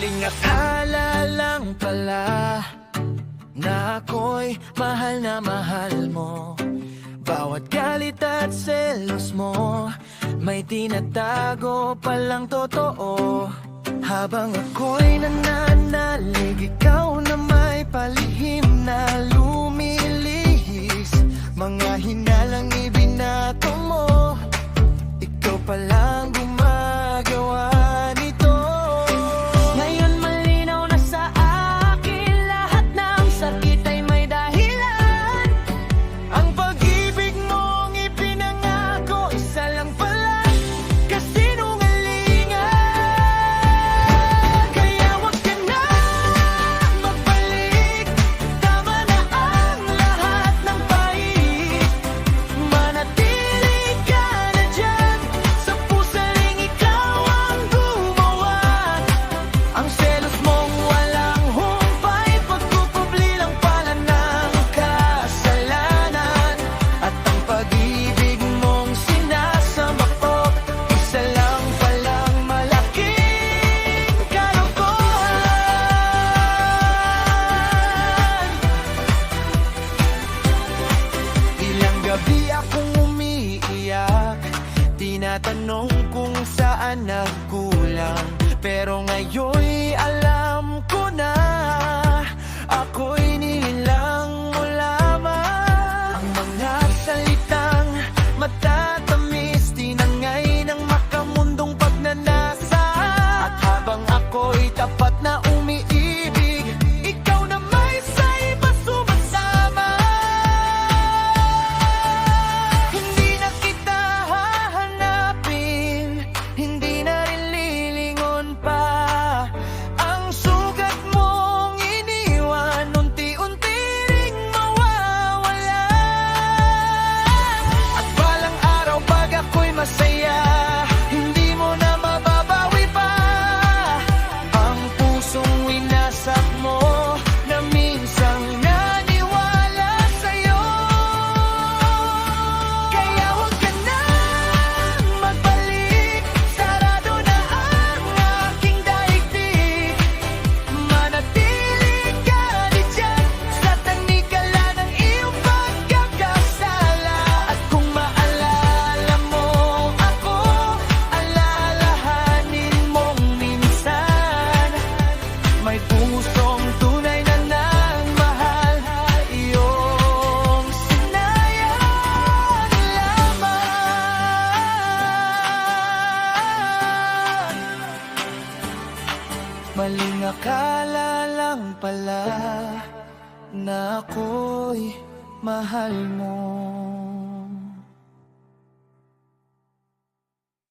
Maling akala lang pala na ako'y mahal na mahal mo. Bawat galit at selos mo may tinatago palang totoo. Habang ako'y nananalig, ikaw na may palihim na lumilihis. Mga hinalang ibinato mo, ikaw palang gumagawa nito. Ngayon malinaw na sa akin, lahat ng sakit ay may dahilan. Ang pag-ibig mong ipinangako, isa lang pala, kasinungalingan. Kaya wag ka na magbalik, tama na ang lahat ng pait. Manatili ka na dyan, sa pusaling ikaw ang gumawa. Ang selos mong walang humpay, pagkukubli lang pala ng kasalanan. At ang pag-ibig mong sinasama ko, isa lang palang malaking kalokohan. Ilang gabi akong umiiyak, tinatanong kung saan nagkulang. Pero ngayon'y alam ko na, ako'y nilang mo lamang. Ang mga salitang matatamis, tinangay ng makamundong pagnanasa. At habang ako'y tapat na umiibig, ikaw na may sa iba sumasama. Hindi na kita hahanapin, hindi na rin lilingon pa. Ang sugat mong iniwan, unti-unti ring mawawala. At balang araw pag ako'y masaya, hindi mo na mababawi pa ang pusong winasak mo, na minsang naniwala sa'yo. Kaya wag ka na magbalik, sarado na ang aking daigdig. Manatili ka di dyan, sa tanikala ng iyong pagkakasala. At kung maalala mo ako, alalahanin mong minsan may pusong tunay na nagmahal, iyong sinayang lamang. Maling akala lang pala na ako'y mahal mo.